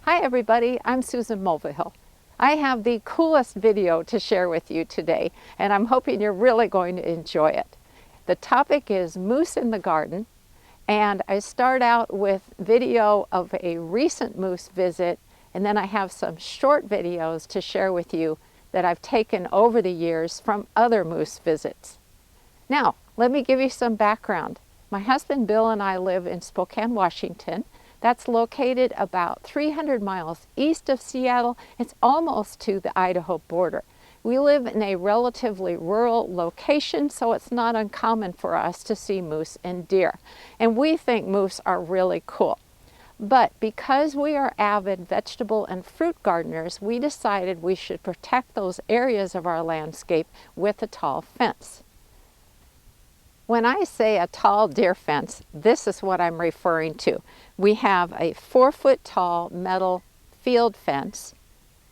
Hi everybody, I'm Susan Mulvihill. I have the coolest video to share with you today, and I'm hoping you're really going to enjoy it. The topic is moose in the garden, and I start out with video of a recent moose visit, and then I have some short videos to share with you that I've taken over the years from other moose visits. Now, let me give you some background. My husband Bill and I live in Spokane, Washington. That's located about 300 miles east of Seattle. It's almost to the Idaho border. We live in a relatively rural location, so it's not uncommon for us to see moose and deer. And we think moose are really cool. But because we are avid vegetable and fruit gardeners, we decided we should protect those areas of our landscape with a tall fence. When I say a tall deer fence, this is what I'm referring to. We have a 4-foot tall metal field fence,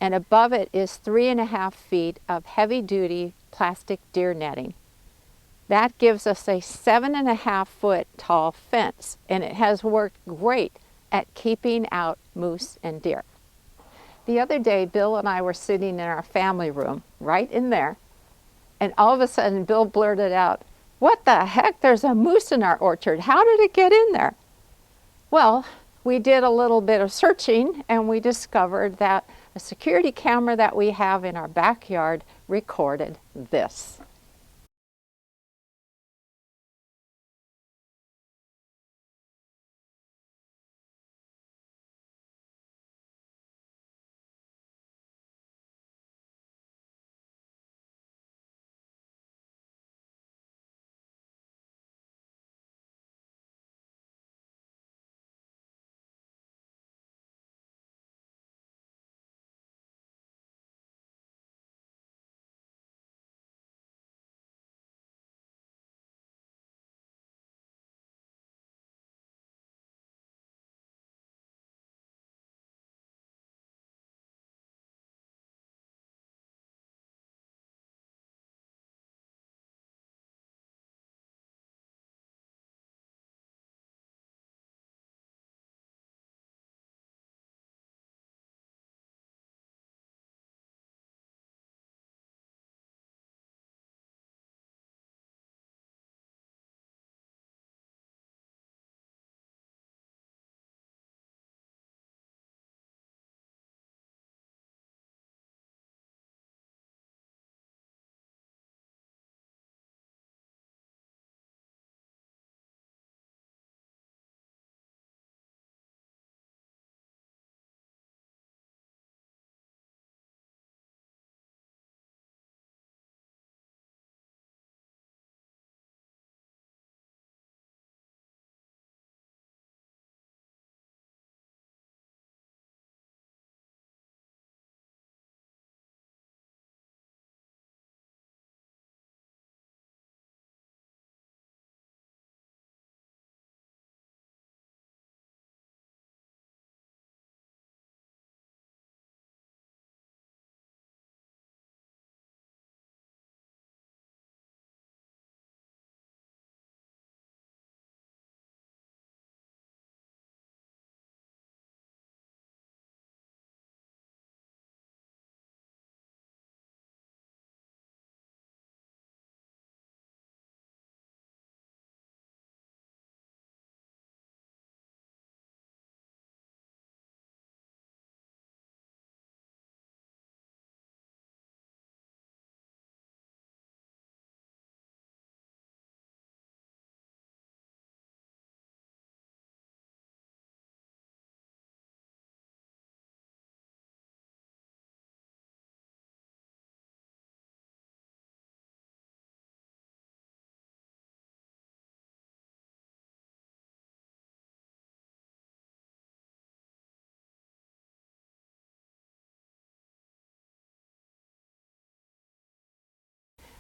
and above it is 3.5 feet of heavy-duty plastic deer netting. That gives us a 7.5-foot tall fence, and it has worked great at keeping out moose and deer. The other day, Bill and I were sitting in our family room, right in there, and all of a sudden Bill blurted out, "What the heck, there's a moose in our orchard. How did it get in there?" Well, we did a little bit of searching and we discovered that a security camera that we have in our backyard recorded this.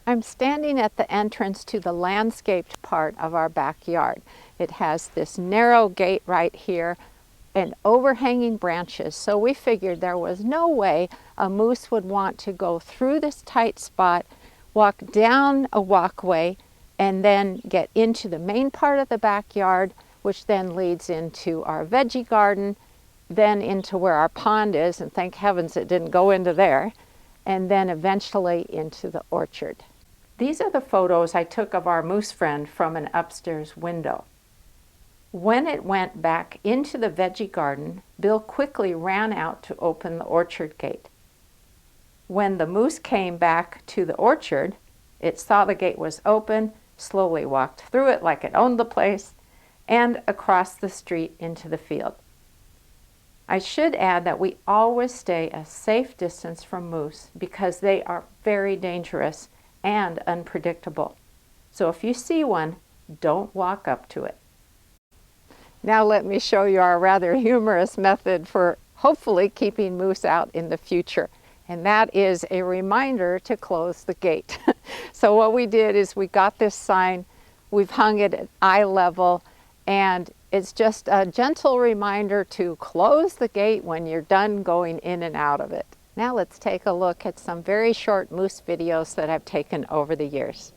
I'm standing at the entrance to the landscaped part of our backyard. It has this narrow gate right here and overhanging branches, so we figured there was no way a moose would want to go through this tight spot, walk down a walkway, and then get into the main part of the backyard, which then leads into our veggie garden then into where our pond is, and thank heavens it didn't go into there, and then eventually into the orchard. These are the photos I took of our moose friend from an upstairs window. When it went back into the veggie garden, Bill quickly ran out to open the orchard gate. When the moose came back to the orchard, it saw the gate was open, slowly walked through it like it owned the place, and across the street into the field. I should add that we always stay a safe distance from moose because they are very dangerous and unpredictable. So if you see one, don't walk up to it. Now let me show you our rather humorous method for hopefully keeping moose out in the future. And that is a reminder to close the gate. So what we did is we got this sign, we've hung it at eye level, and it's just a gentle reminder to close the gate when you're done going in and out of it. Now let's take a look at some very short moose videos that I've taken over the years.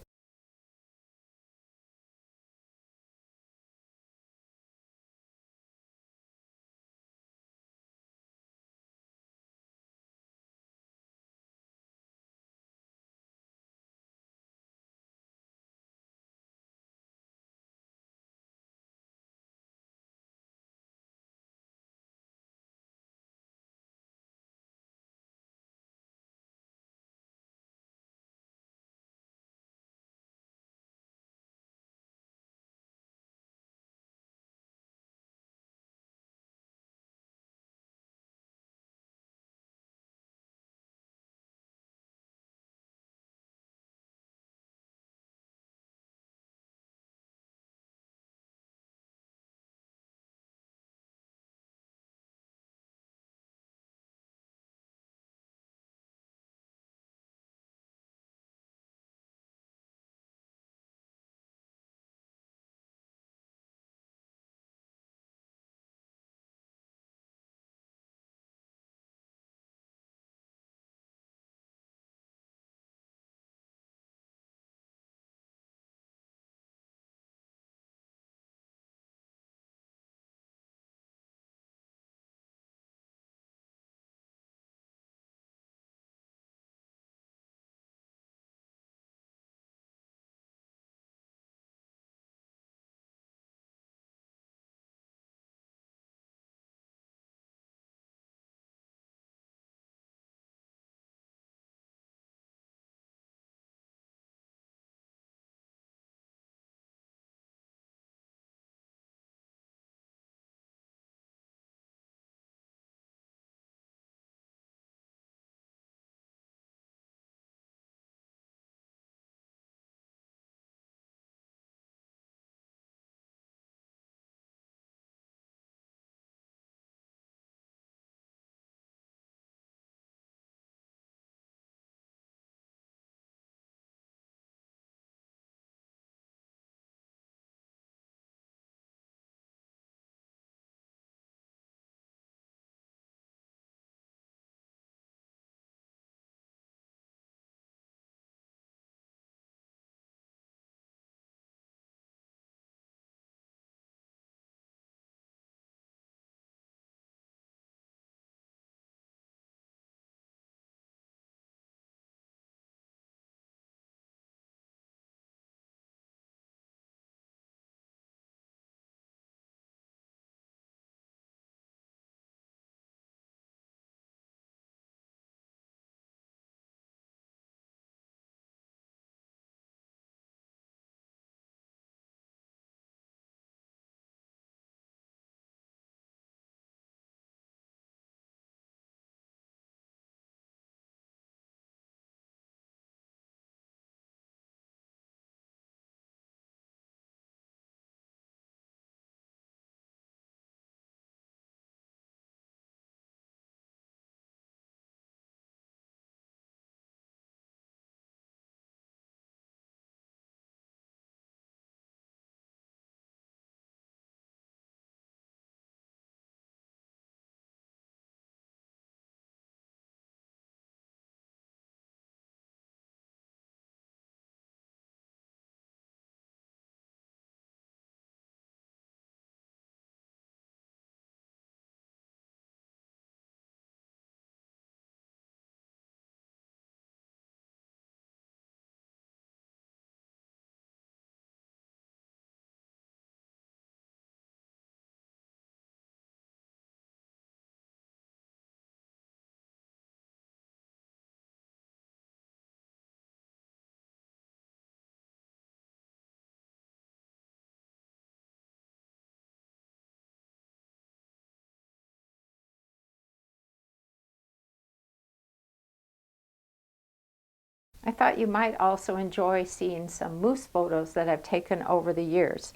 I thought you might also enjoy seeing some moose photos that I've taken over the years.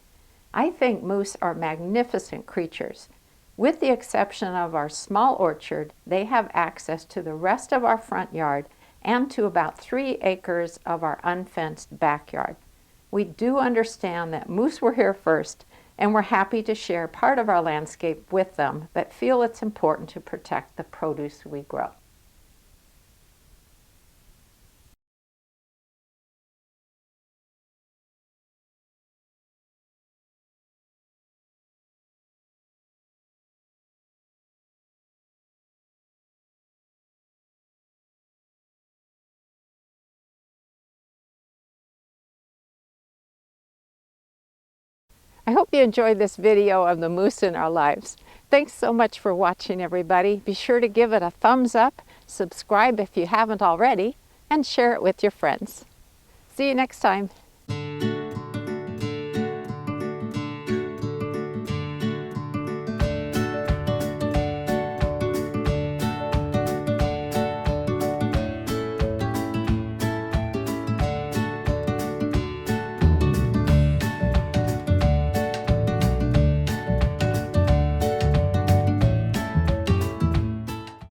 I think moose are magnificent creatures. With the exception of our small orchard, they have access to the rest of our front yard and to about 3 acres of our unfenced backyard. We do understand that moose were here first, and we're happy to share part of our landscape with them, but feel it's important to protect the produce we grow. I hope you enjoyed this video of the moose in our lives. Thanks so much for watching, everybody. Be sure to give it a thumbs up, subscribe if you haven't already, and share it with your friends. See you next time.